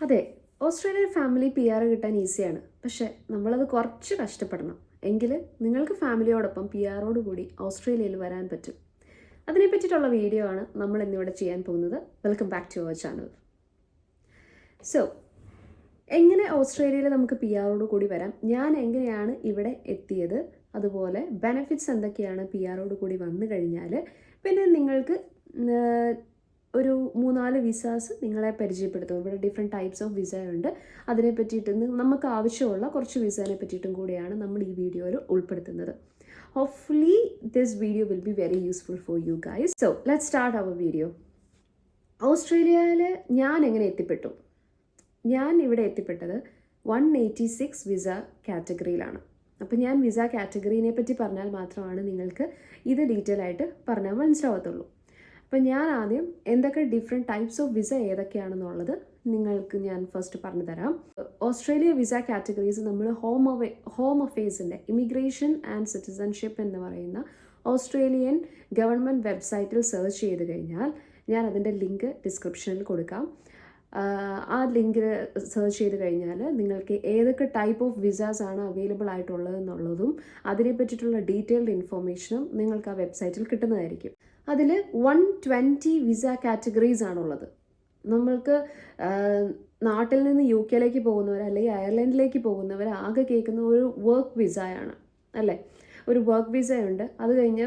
അതെ, Australian family P R കിട്ടാൻ ഈസിയാണ്. പക്ഷേ നമ്മളത് കുറച്ച് കഷ്ടപ്പെടണം. എങ്കിൽ നിങ്ങൾക്ക് ഫാമിലിയോടൊപ്പം പി ആറോട് കൂടി ഓസ്ട്രേലിയയിൽ വരാൻ പറ്റും. അതിനെ പറ്റിയിട്ടുള്ള വീഡിയോ ആണ് നമ്മൾ ഇന്നിവിടെ ചെയ്യാൻ പോകുന്നത്. Welcome back to our channel. So എങ്ങനെ ഓസ്ട്രേലിയയിൽ നമുക്ക് പി ആറോട് കൂടി വരാം, ഞാൻ എങ്ങനെയാണ് ഇവിടെ എത്തിയത്, അതുപോലെ ബെനിഫിറ്റ്സ് എന്തൊക്കെയാണ് പി ആറോട് കൂടി വന്നു കഴിഞ്ഞാൽ, പിന്നെ നിങ്ങൾക്ക് ഒരു 3-4 വിസാസ് നിങ്ങളെ പരിചയപ്പെടുത്തും. ഇവിടെ ഡിഫറെൻറ്റ് ടൈപ്സ് ഓഫ് വിസ ഉണ്ട്. അതിനെ പറ്റിയിട്ട് നമുക്ക് ആവശ്യമുള്ള കുറച്ച് വിസേനെ പറ്റിയിട്ടും കൂടിയാണ് നമ്മൾ ഈ വീഡിയോയിൽ ഉൾപ്പെടുത്തുന്നത്. Hopefully this video will be very useful for you guys. So let's start our video. ഓസ്ട്രേലിയയിൽ ഞാൻ എങ്ങനെ എത്തിപ്പെട്ടു? ഞാൻ ഇവിടെ എത്തിപ്പെട്ടത് 186 വിസ കാറ്റഗറിയിലാണ്. അപ്പോൾ ഞാൻ വിസ കാറ്റഗറീനെ പറ്റി പറഞ്ഞാൽ മാത്രമാണ് നിങ്ങൾക്ക് ഇത് ഡീറ്റെയിൽ ആയിട്ട് പറഞ്ഞാൽ മനസ്സിലാവത്തുള്ളൂ. അപ്പം ഞാൻ ആദ്യം എന്തൊക്കെ ഡിഫറെൻറ്റ് ടൈപ്സ് ഓഫ് വിസ ഏതൊക്കെയാണെന്നുള്ളത് നിങ്ങൾക്ക് ഞാൻ ഫസ്റ്റ് പറഞ്ഞു തരാം. ഓസ്ട്രേലിയ വിസ കാറ്റഗറീസ് നമ്മൾ ഹോം അഫെയർസിൻ്റെ ഇമിഗ്രേഷൻ ആൻഡ് സിറ്റിസൺഷിപ്പ് എന്ന് പറയുന്ന ഓസ്ട്രേലിയൻ ഗവൺമെൻറ് വെബ്സൈറ്റിൽ സെർച്ച് ചെയ്ത് കഴിഞ്ഞാൽ ഞാൻ അതിൻ്റെ ലിങ്ക് ഡിസ്ക്രിപ്ഷനിൽ കൊടുക്കാം. ആ ലിങ്ക് സെർച്ച് ചെയ്ത് കഴിഞ്ഞാൽ നിങ്ങൾക്ക് ഏതൊക്കെ ടൈപ്പ് ഓഫ് വിസാസ് ആണ് അവൈലബിൾ ആയിട്ടുള്ളതെന്നുള്ളതും അതിനെ പറ്റിയിട്ടുള്ള ഡീറ്റെയിൽഡ് ഇൻഫോർമേഷനും നിങ്ങൾക്ക് ആ വെബ്സൈറ്റിൽ കിട്ടുന്നതായിരിക്കും. അതിൽ 120 വിസ കാറ്റഗറീസ് ആണുള്ളത്. നമ്മൾക്ക് നാട്ടിൽ നിന്ന് യു കെയിലേക്ക് പോകുന്നവർ അല്ലെങ്കിൽ അയർലൻഡിലേക്ക് പോകുന്നവർ ആകെ കേൾക്കുന്ന ഒരു വർക്ക് വിസയാണ് അല്ലേ. ഒരു വർക്ക് വിസ ഉണ്ട്, അത് കഴിഞ്ഞ്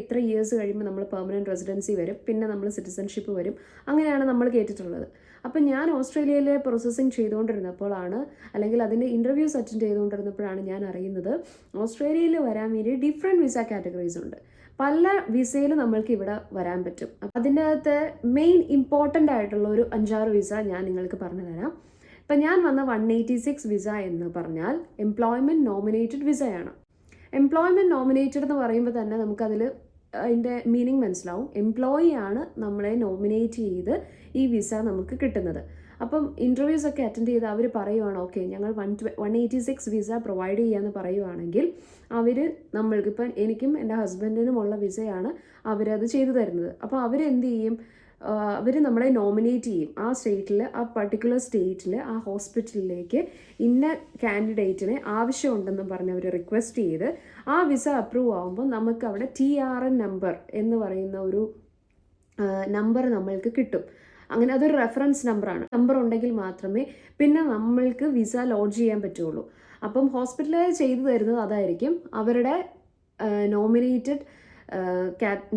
ഇത്ര ഇയേഴ്സ് കഴിയുമ്പോൾ നമ്മൾ പെർമനൻറ്റ് റെസിഡൻസി വരും, പിന്നെ നമ്മൾ സിറ്റിസൺഷിപ്പ് വരും, അങ്ങനെയാണ് നമ്മൾ കേട്ടിട്ടുള്ളത്. അപ്പം ഞാൻ ഓസ്ട്രേലിയയിൽ പ്രോസസ്സിങ് ചെയ്തുകൊണ്ടിരുന്നപ്പോഴാണ്, അല്ലെങ്കിൽ അതിൻ്റെ ഇൻ്റർവ്യൂസ് അറ്റൻഡ് ചെയ്തുകൊണ്ടിരുന്നപ്പോഴാണ് ഞാൻ അറിയുന്നത് ഓസ്ട്രേലിയയിൽ വരാൻ വേണ്ടി ഡിഫറെൻറ്റ് വിസ കാറ്റഗറീസ് ഉണ്ട്. പല വിസയിൽ നമ്മൾക്ക് ഇവിടെ വരാൻ പറ്റും. അതിൻ്റെ അകത്ത് മെയിൻ ഇമ്പോർട്ടൻ്റ് ആയിട്ടുള്ള ഒരു 5-6 വിസ ഞാൻ നിങ്ങൾക്ക് പറഞ്ഞു തരാം. ഇപ്പം ഞാൻ വന്ന 186 വിസ എന്ന് പറഞ്ഞാൽ എംപ്ലോയ്മെൻറ്റ് നോമിനേറ്റഡ് വിസയാണ്. എംപ്ലോയ്മെൻറ്റ് നോമിനേറ്റഡ് എന്ന് പറയുമ്പോൾ തന്നെ നമുക്കതിൽ അതിൻ്റെ മീനിങ് മനസ്സിലാവും. എംപ്ലോയി ആണ് നമ്മളെ നോമിനേറ്റ് ചെയ്ത് ഈ വിസ നമുക്ക് കിട്ടുന്നത്. അപ്പം ഇൻ്റർവ്യൂസ് ഒക്കെ അറ്റൻഡ് ചെയ്ത് അവർ പറയുവാണ് ഓക്കെ ഞങ്ങൾ 186 വിസ പ്രൊവൈഡ് ചെയ്യാമെന്ന് പറയുവാണെങ്കിൽ അവർ നമ്മൾക്കിപ്പം എനിക്കും എൻ്റെ ഹസ്ബൻഡിനുമുള്ള വിസയാണ് അവരത് ചെയ്തു തരുന്നത്. അപ്പോൾ അവരെന്ത് ചെയ്യും, അവർ നമ്മളെ നോമിനേറ്റ് ചെയ്യും. ആ സ്റ്റേറ്റിൽ, ആ പർട്ടിക്കുലർ സ്റ്റേറ്റിൽ, ആ ഹോസ്പിറ്റലിലേക്ക് ഇന്ന കാൻഡിഡേറ്റിനെ ആവശ്യമുണ്ടെന്നും പറഞ്ഞ് അവർ റിക്വസ്റ്റ് ചെയ്ത് ആ വിസ അപ്രൂവ് ആകുമ്പോൾ നമുക്ക് അവിടെ TRN നമ്പർ എന്ന് പറയുന്ന ഒരു നമ്പർ നമ്മൾക്ക് കിട്ടും. അങ്ങനെ അതൊരു റെഫറൻസ് നമ്പറാണ്. നമ്പർ ഉണ്ടെങ്കിൽ മാത്രമേ പിന്നെ നമ്മൾക്ക് വിസ ലോഡ്ജ് ചെയ്യാൻ പറ്റുള്ളൂ. അപ്പം ഹോസ്പിറ്റലിൽ ചെയ്തു തരുന്നത് അതായിരിക്കും. അവരുടെ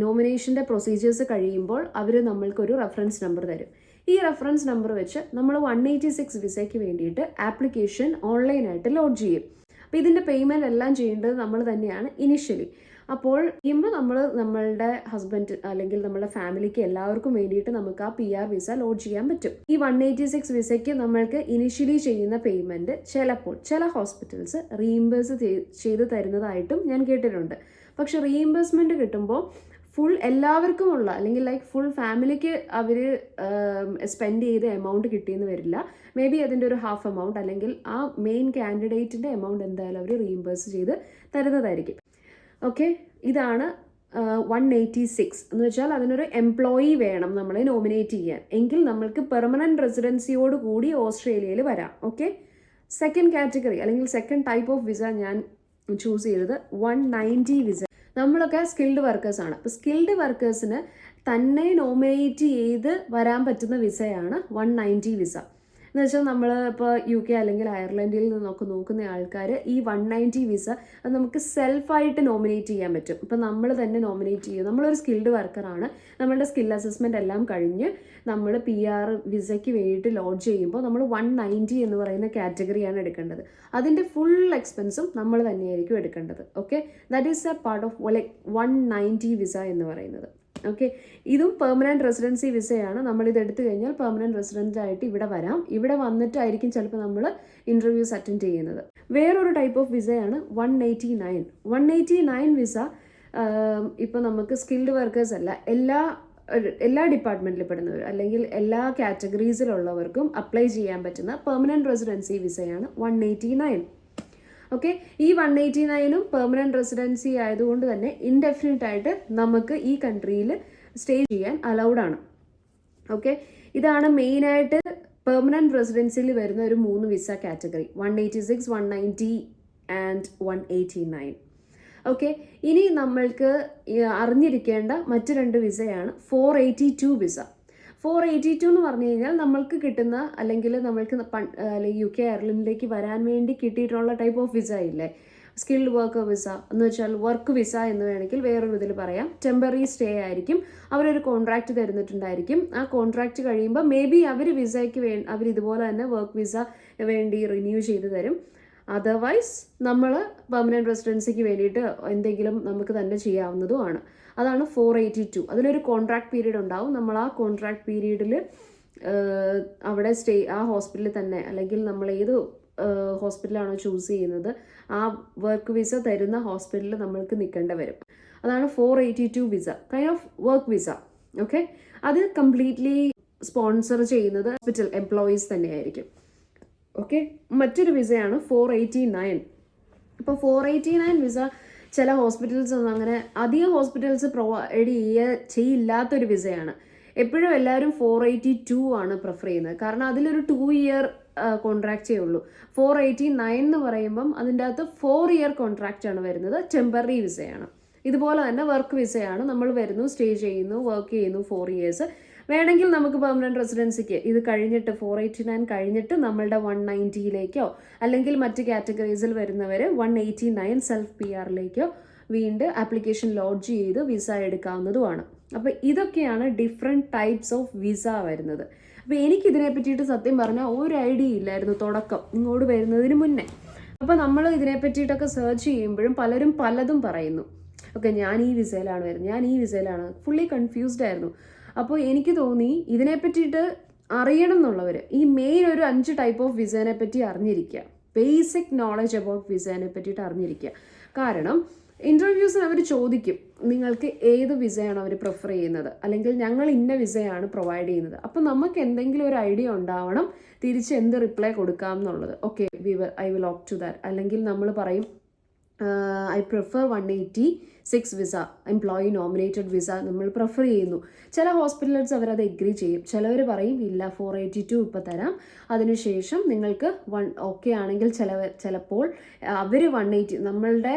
നോമിനേഷൻ്റെ പ്രൊസീജിയേഴ്സ് കഴിയുമ്പോൾ അവർ നമ്മൾക്കൊരു റെഫറൻസ് നമ്പർ തരും. ഈ റെഫറൻസ് നമ്പർ വെച്ച് നമ്മൾ 186 വിസയ്ക്ക് വേണ്ടിയിട്ട് ആപ്ലിക്കേഷൻ ഓൺലൈനായിട്ട് ലോഡ് ചെയ്യും. അപ്പോൾ ഇതിൻ്റെ പേയ്മെൻറ്റ് എല്ലാം ചെയ്യേണ്ടത് നമ്മൾ തന്നെയാണ് ഇനിഷ്യലി. അപ്പോൾ ചെയ്യുമ്പോൾ നമ്മളുടെ ഹസ്ബൻഡ് അല്ലെങ്കിൽ നമ്മുടെ ഫാമിലിക്ക് എല്ലാവർക്കും വേണ്ടിയിട്ട് നമുക്ക് ആ PR വിസ ലോഡ് ചെയ്യാൻ പറ്റും. ഈ 186 വിസയ്ക്ക് നമ്മൾക്ക് ഇനിഷ്യലി ചെയ്യുന്ന പേയ്മെൻറ്റ് ചിലപ്പോൾ ചില ഹോസ്പിറ്റൽസ് റീഇംബേഴ്സ് ചെയ്ത് തരുന്നതായിട്ടും ഞാൻ കേട്ടിട്ടുണ്ട്. പക്ഷെ റീഇംബേഴ്സ്മെൻറ്റ് കിട്ടുമ്പോൾ ഫുൾ എല്ലാവർക്കും ഉള്ള അല്ലെങ്കിൽ ലൈക്ക് ഫുൾ ഫാമിലിക്ക് അവർ സ്പെൻഡ് ചെയ്ത എമൗണ്ട് കിട്ടിയെന്ന് വരില്ല. മേ ബി അതിൻ്റെ ഒരു ഹാഫ് എമൗണ്ട് അല്ലെങ്കിൽ ആ മെയിൻ കാൻഡിഡേറ്റിൻ്റെ എമൗണ്ട് എന്തായാലും അവർ റീഇംബേഴ്സ് ചെയ്ത് തരുന്നതായിരിക്കും. ഓക്കെ, ഇതാണ് 186 എന്ന് വെച്ചാൽ അതിനൊരു എംപ്ലോയി വേണം നമ്മളെ നോമിനേറ്റ് ചെയ്യാൻ, എങ്കിൽ നമ്മൾക്ക് പെർമനൻറ്റ് റെസിഡൻസിയോട് കൂടി ഓസ്ട്രേലിയയിൽ വരാം. ഓക്കെ, സെക്കൻഡ് കാറ്റഗറി അല്ലെങ്കിൽ സെക്കൻഡ് ടൈപ്പ് ഓഫ് വിസ ഞാൻ ചൂസ് ചെയ്തത് 190 വിസ. നമ്മളൊക്കെ സ്കിൽഡ് വർക്കേഴ്സാണ്. അപ്പോൾ സ്കിൽഡ് വർക്കേഴ്സിന് തന്നെ നോമിനേറ്റ് ചെയ്ത് വരാൻ പറ്റുന്ന വിസയാണ് 190 വിസ. എന്ന് വെച്ചാൽ നമ്മൾ ഇപ്പോൾ UK അല്ലെങ്കിൽ അയർലൻഡിൽ നിന്നൊക്കെ നോക്കുന്ന ആൾക്കാർ ഈ 190 വിസ അത് നമുക്ക് സെൽഫായിട്ട് നോമിനേറ്റ് ചെയ്യാൻ പറ്റും. ഇപ്പം നമ്മൾ തന്നെ നോമിനേറ്റ് ചെയ്യും. നമ്മളൊരു സ്കിൽഡ് വർക്കറാണ്, നമ്മളുടെ സ്കിൽ അസസ്മെൻ്റ് എല്ലാം കഴിഞ്ഞ് നമ്മൾ PR വിസയ്ക്ക് വേണ്ടിയിട്ട് ലോഡ്ജ് ചെയ്യുമ്പോൾ നമ്മൾ 190 എന്ന് പറയുന്ന കാറ്റഗറിയാണ് എടുക്കേണ്ടത്. അതിൻ്റെ ഫുൾ എക്സ്പെൻസും നമ്മൾ തന്നെയായിരിക്കും എടുക്കേണ്ടത്. Okay, that is A part of like 190 visa എന്ന് പറയുന്നത്. ഓക്കെ, ഇതും പെർമനൻറ്റ് റെസിഡൻസി വിസയാണ്. നമ്മളിത് എടുത്തു കഴിഞ്ഞാൽ പെർമനൻറ്റ് റെസിഡൻ്റ് ആയിട്ട് ഇവിടെ വരാം. ഇവിടെ വന്നിട്ടായിരിക്കും ചിലപ്പോൾ നമ്മൾ ഇൻ്റർവ്യൂസ് അറ്റൻഡ് ചെയ്യുന്നത്. വേറൊരു ടൈപ്പ് ഓഫ് വിസയാണ് 189. 189 വിസ ഇപ്പോൾ നമുക്ക് സ്കിൽഡ് വർക്കേഴ്സ് അല്ല, എല്ലാ ഡിപ്പാർട്ട്മെൻറ്റിൽ പെടുന്നവർ അല്ലെങ്കിൽ എല്ലാ കാറ്റഗറീസിലുള്ളവർക്കും അപ്ലൈ ചെയ്യാൻ പറ്റുന്ന പെർമനൻറ്റ് റെസിഡൻസി വിസയാണ് 189. ഓക്കെ, ഈ 189ഉം പെർമനൻറ്റ് റെസിഡൻസി ആയതുകൊണ്ട് തന്നെ ഇൻഡെഫിനിറ്റ് ആയിട്ട് നമുക്ക് ഈ കൺട്രിയിൽ സ്റ്റേ ചെയ്യാൻ അലൗഡ് ആണ്. ഓക്കെ, ഇതാണ് മെയിനായിട്ട് പെർമനൻറ്റ് റെസിഡൻസിയിൽ വരുന്ന ഒരു 3 വിസ കാറ്റഗറി, 186, 190 ആൻഡ് 189. ഓക്കെ, ഇനി നമ്മൾക്ക് അറിഞ്ഞിരിക്കേണ്ട മറ്റ് 2 വിസയാണ് 482 വിസ. 482 എന്ന് പറഞ്ഞു കഴിഞ്ഞാൽ നമ്മൾക്ക് കിട്ടുന്ന, അല്ലെങ്കിൽ നമ്മൾക്ക് UK അയർലൻഡിലേക്ക് വരാൻ വേണ്ടി കിട്ടിയിട്ടുള്ള ടൈപ്പ് ഓഫ് വിസ ഇല്ലേ, സ്കിൽഡ് വർക്കർ വിസ എന്ന് വെച്ചാൽ വർക്ക് വിസ എന്ന് വേണമെങ്കിൽ വേറൊരു ഇതിൽ പറയാം. ടെമ്പററി സ്റ്റേ ആയിരിക്കും, അവരൊരു കോൺട്രാക്റ്റ് തരുന്നിട്ടുണ്ടായിരിക്കും. ആ കോൺട്രാക്റ്റ് കഴിയുമ്പോൾ മേ ബി അവർ വിസയ്ക്ക് അവർ ഇതുപോലെ തന്നെ വർക്ക് വിസ വേണ്ടി റിന്യൂ ചെയ്ത് തരും. അതർവൈസ് നമ്മൾ പെർമനൻറ്റ് റെസിഡൻസിക്ക് വേണ്ടിയിട്ട് എന്തെങ്കിലും നമുക്ക് തന്നെ ചെയ്യാവുന്നതുമാണ്. അതാണ് 482. അതിലൊരു കോൺട്രാക്ട് പീരീഡ് ഉണ്ടാവും. നമ്മൾ ആ കോൺട്രാക്ട് പീരീഡിൽ അവിടെ ആ ഹോസ്പിറ്റലിൽ തന്നെ, അല്ലെങ്കിൽ നമ്മൾ ഏത് ഹോസ്പിറ്റലാണോ ചൂസ് ചെയ്യുന്നത് ആ വർക്ക് വിസ തരുന്ന ഹോസ്പിറ്റലിൽ നമ്മൾക്ക് നിൽക്കേണ്ടി വരും. അതാണ് 482 visa, kind of work visa. Okay, അത് കംപ്ലീറ്റ്ലി സ്പോൺസർ ചെയ്യുന്നത് ഹോസ്പിറ്റൽ എംപ്ലോയീസ് തന്നെയായിരിക്കും. ഓക്കെ, മറ്റൊരു വിസയാണ് 489. ഇപ്പോൾ 489 വിസ ചില ഹോസ്പിറ്റൽസ് ഒന്നും അങ്ങനെ അധികം ഹോസ്പിറ്റൽസ് പ്രൊവൈഡ് ചെയ്യില്ലാത്തൊരു വിസയാണ്. എപ്പോഴും എല്ലാവരും 482 ആണ് പ്രിഫർ ചെയ്യുന്നത്, കാരണം അതിലൊരു 2 ഇയർ കോൺട്രാക്റ്റേ ഉള്ളൂ. 489 എന്ന് പറയുമ്പം അതിൻ്റെ അകത്ത് 4 ഇയർ കോൺട്രാക്റ്റ് ആണ് വരുന്നത്, ടെമ്പററി വിസയാണ്. ഇതുപോലെ തന്നെ വർക്ക് വിസയാണ്, നമ്മൾ വരുന്നു, സ്റ്റേ ചെയ്യുന്നു, വർക്ക് ചെയ്യുന്നു 4 ഇയേഴ്സ്. വേണമെങ്കിൽ നമുക്ക് പെർമനൻറ്റ് റെസിഡൻസിക്ക് ഇത് കഴിഞ്ഞിട്ട് 489 കഴിഞ്ഞിട്ട് നമ്മളുടെ 190യിലേക്കോ അല്ലെങ്കിൽ മറ്റ് കാറ്റഗറീസിൽ വരുന്നവർ 189 സെൽഫ് PR വീണ്ടും ആപ്ലിക്കേഷൻ ലോഡ്ജ് ചെയ്ത് വിസ എടുക്കാവുന്നതുമാണ്. അപ്പോൾ ഇതൊക്കെയാണ് ഡിഫറെൻറ്റ് ടൈപ്സ് ഓഫ് വിസ വരുന്നത്. അപ്പോൾ എനിക്കിതിനെ പറ്റിയിട്ട് സത്യം പറഞ്ഞാൽ ഒരു ഐഡിയ ഇല്ലായിരുന്നു തുടക്കം ഇങ്ങോട്ട് വരുന്നതിന് മുന്നേ. അപ്പോൾ നമ്മൾ ഇതിനെ പറ്റിയിട്ടൊക്കെ സെർച്ച് ചെയ്യുമ്പോഴും പലരും പലതും പറയുന്നു. ഓക്കെ, ഞാൻ ഈ വിസയിലാണ് വരുന്നത്, ഞാൻ ഈ വിസയിലാണ്, ഫുള്ളി കൺഫ്യൂസ്ഡ് ആയിരുന്നു. അപ്പോൾ എനിക്ക് തോന്നി ഇതിനെ പറ്റിയിട്ട് അറിയണം എന്നുള്ളവർ ഈ മെയിൻ ഒരു 5 ടൈപ്പ് ഓഫ് വിസേനെ പറ്റി അറിഞ്ഞിരിക്കുക, ബേസിക് നോളജ് അബൌട്ട് വിസേനെ പറ്റിയിട്ട് അറിഞ്ഞിരിക്കുക. കാരണം ഇൻ്റർവ്യൂസിന് അവർ ചോദിക്കും നിങ്ങൾക്ക് ഏത് വിസയാണ് അവർ പ്രിഫർ ചെയ്യുന്നത്, അല്ലെങ്കിൽ ഞങ്ങൾ ഇന്ന വിസയാണ് പ്രൊവൈഡ് ചെയ്യുന്നത്. അപ്പം നമുക്ക് എന്തെങ്കിലും ഒരു ഐഡിയ ഉണ്ടാവണം തിരിച്ച് എന്ത് റിപ്ലൈ കൊടുക്കാം എന്നുള്ളത്. Okay, I will opt to that. അല്ലെങ്കിൽ നമ്മൾ പറയും I prefer 186 visa, employee nominated visa നമ്മൾ പ്രിഫർ ചെയ്യുന്നു. ചില ഹോസ്പിറ്റൽസ് അവരത് എഗ്രി ചെയ്യും, ചിലവർ പറയും ഇല്ല 482 ഇപ്പോൾ തരാം, അതിനുശേഷം നിങ്ങൾക്ക് ഓക്കെ ആണെങ്കിൽ ചിലപ്പോൾ അവർ 180 നമ്മളുടെ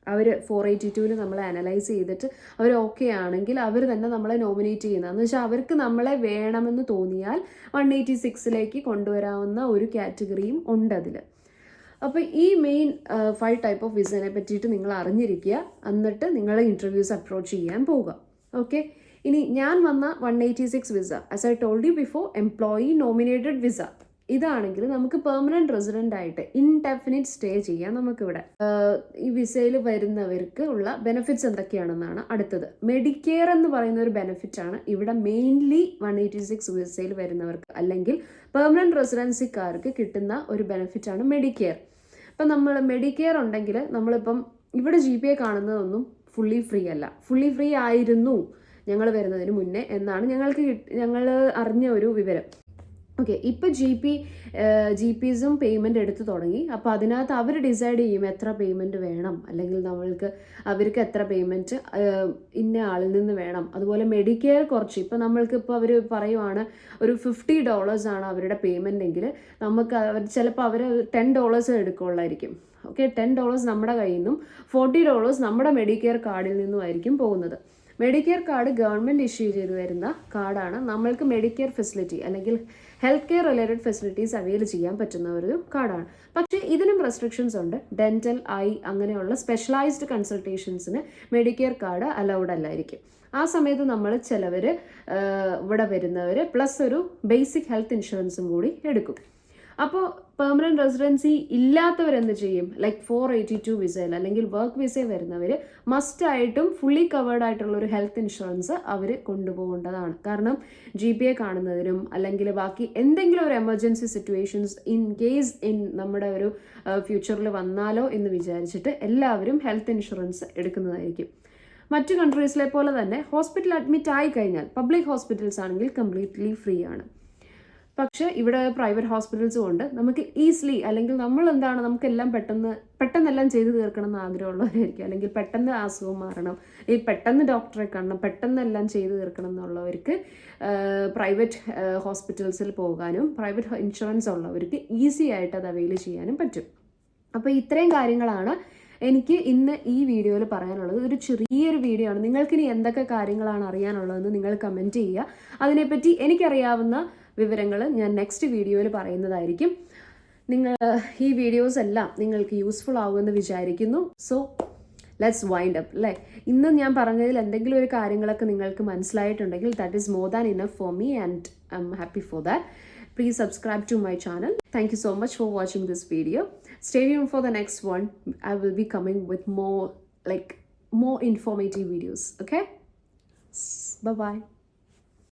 അവർ 482 നമ്മളെ അനലൈസ് ചെയ്തിട്ട് അവർ ഓക്കെ ആണെങ്കിൽ അവർ തന്നെ നമ്മളെ നോമിനേറ്റ് ചെയ്യുന്നത്. എന്ന് വെച്ചാൽ അവർക്ക് നമ്മളെ വേണമെന്ന് തോന്നിയാൽ 186ലേക്ക് കൊണ്ടുവരാവുന്ന ഒരു കാറ്റഗറിയും ഉണ്ട് അതിൽ. അപ്പോൾ ഈ മെയിൻ 5 ടൈപ്പ് ഓഫ് വിസനെ പറ്റിയിട്ട് നിങ്ങൾ അറിഞ്ഞിരിക്കുക, എന്നിട്ട് നിങ്ങൾ ഇൻ്റർവ്യൂസ് അപ്രോച്ച് ചെയ്യാൻ പോവുക. ഓക്കെ, ഇനി ഞാൻ വന്ന 186 visa, as I told you before, employee nominated visa. ഇതാണെങ്കിൽ നമുക്ക് പെർമനൻറ്റ് റെസിഡൻ്റ് ആയിട്ട് ഇൻഡെഫിനിറ്റ് സ്റ്റേ ചെയ്യാം നമുക്കിവിടെ. ഈ വിസയിൽ വരുന്നവർക്ക് ഉള്ള ബെനിഫിറ്റ്സ് എന്തൊക്കെയാണെന്നാണ് അടുത്തത്. മെഡിക്കെയർ എന്ന് പറയുന്ന ഒരു ബെനിഫിറ്റാണ് ഇവിടെ മെയിൻലി 186 വിസയിൽ വരുന്നവർക്ക് അല്ലെങ്കിൽ പെർമനൻറ്റ് റെസിഡൻസിക്കാർക്ക് കിട്ടുന്ന ഒരു ബെനിഫിറ്റാണ് മെഡിക്കെയർ. ഇപ്പം നമ്മൾ മെഡിക്കെയർ ഉണ്ടെങ്കിൽ നമ്മളിപ്പം ഇവിടെ GPA കാണുന്നതൊന്നും ഫുള്ളി ഫ്രീ അല്ല. ഫുള്ളി ഫ്രീ ആയിരുന്നു ഞങ്ങൾ വരുന്നതിന് മുന്നേ എന്നാണ് ഞങ്ങൾ അറിഞ്ഞ ഒരു വിവരം. ഓക്കെ, ഇപ്പോൾ GPസും പേയ്മെൻറ്റ് എടുത്തു തുടങ്ങി. അപ്പോൾ അതിനകത്ത് അവർ ഡിസൈഡ് ചെയ്യും എത്ര പേയ്മെൻറ്റ് വേണം, അല്ലെങ്കിൽ അവർക്ക് എത്ര പേയ്മെൻറ്റ് ഇന്ന ആളിൽ നിന്ന് വേണം. അതുപോലെ മെഡിക്കെയർ കുറച്ച് ഇപ്പോൾ നമ്മൾക്കിപ്പോൾ അവർ പറയുവാണ് ഒരു $50 ആണ് അവരുടെ പേയ്മെൻ്റ് എങ്കിൽ നമുക്ക് ചിലപ്പോൾ അവർ $10 എടുക്കുള്ളായിരിക്കും. ഓക്കെ, $10 നമ്മുടെ കയ്യിൽ നിന്നും $40 നമ്മുടെ മെഡിക്കെയർ കാർഡിൽ നിന്നുമായിരിക്കും പോകുന്നത്. മെഡിക്കെയർ കാർഡ് ഗവൺമെൻറ് ഇഷ്യൂ ചെയ്ത് വരുന്ന കാർഡാണ്. നമ്മൾക്ക് മെഡിക്കെയർ ഫെസിലിറ്റി അല്ലെങ്കിൽ health care related facilities avail ചെയ്യാൻ പറ്റുന്ന ഒരു കാർഡാണ്. പക്ഷേ ഇതിനും റെസ്ട്രിക്ഷൻസ് ഉണ്ട്. ഡെൻറ്റൽ, ഐ അങ്ങനെയുള്ള സ്പെഷ്യലൈസ്ഡ് കൺസൾട്ടേഷൻസിന് മെഡിക്കെയർ കാർഡ് അലൗഡ് അല്ലായിരിക്കും. ആ സമയത്ത് നമ്മൾ ചിലവർ ഇവിടെ വരുന്നവർ പ്ലസ് ഒരു ബേസിക് ഹെൽത്ത് ഇൻഷുറൻസും കൂടി എടുക്കും. അപ്പോൾ പെർമനൻറ്റ് റെസിഡൻസി ഇല്ലാത്തവരെന്ത് ചെയ്യും? ലൈക്ക് 482 വിസയിൽ അല്ലെങ്കിൽ വർക്ക് വിസയിൽ വരുന്നവർ മസ്റ്റായിട്ടും ഫുള്ളി കവേർഡ് ആയിട്ടുള്ള ഒരു ഹെൽത്ത് ഇൻഷുറൻസ് അവർ കൊണ്ടുപോകേണ്ടതാണ്. കാരണം GPA കാണുന്നതിനും അല്ലെങ്കിൽ ബാക്കി എന്തെങ്കിലും ഒരു എമർജൻസി സിറ്റുവേഷൻസ് ഇൻ കേസ് നമ്മുടെ ഒരു ഫ്യൂച്ചറിൽ വന്നാലോ എന്ന് വിചാരിച്ചിട്ട് എല്ലാവരും ഹെൽത്ത് ഇൻഷുറൻസ് എടുക്കുന്നതായിരിക്കും. മറ്റു കൺട്രീസിലെ പോലെ തന്നെ ഹോസ്പിറ്റൽ അഡ്മിറ്റ് ആയി കഴിഞ്ഞാൽ പബ്ലിക് ഹോസ്പിറ്റൽസ് ആണെങ്കിൽ കംപ്ലീറ്റ്ലി ഫ്രീ ആണ്. പക്ഷേ ഇവിടെ പ്രൈവറ്റ് ഹോസ്പിറ്റൽസും ഉണ്ട്. നമുക്ക് ഈസിലി, അല്ലെങ്കിൽ നമുക്കെല്ലാം പെട്ടെന്നെല്ലാം ചെയ്തു തീർക്കണം എന്ന് ആഗ്രഹമുള്ളവരായിരിക്കും, അല്ലെങ്കിൽ പെട്ടെന്ന് അസുഖം മാറണം, ഈ പെട്ടെന്ന് ഡോക്ടറെ കാണണം, പെട്ടെന്നെല്ലാം ചെയ്തു തീർക്കണം എന്നുള്ളവർക്ക് പ്രൈവറ്റ് ഹോസ്പിറ്റൽസിൽ പോകാനും പ്രൈവറ്റ് ഇൻഷുറൻസ് ഉള്ളവർക്ക് ഈസി ആയിട്ട് അത് അവൈൽ ചെയ്യാനും പറ്റും. അപ്പോൾ ഇത്രയും കാര്യങ്ങളാണ് എനിക്ക് ഇന്ന് ഈ വീഡിയോയിൽ പറയാനുള്ളത്. ഒരു ചെറിയൊരു വീഡിയോ ആണ്. നിങ്ങൾക്കിനി എന്തൊക്കെ കാര്യങ്ങളാണ് അറിയാനുള്ളതെന്ന് നിങ്ങൾ കമൻറ്റ് ചെയ്യുക. അതിനെപ്പറ്റി എനിക്കറിയാവുന്ന വിവരങ്ങൾ ഞാൻ നെക്സ്റ്റ് വീഡിയോയിൽ പറയുന്നതായിരിക്കും. ഈ വീഡിയോസ് എല്ലാം നിങ്ങൾക്ക് യൂസ്ഫുൾ ആവുമെന്ന് വിചാരിക്കുന്നു. സോ ലെറ്റ്സ് വൈൻഡ് അപ്പ് അല്ലേ. ഇന്ന് ഞാൻ പറഞ്ഞതിൽ എന്തെങ്കിലും ഒരു കാര്യങ്ങളൊക്കെ നിങ്ങൾക്ക് മനസ്സിലായിട്ടുണ്ടെങ്കിൽ that is more than enough for me and I am happy for that. Please subscribe to my channel. Thank you so much for watching this video. Stay tuned for the next one. I will be coming with more informative videos. Okay? Bye bye.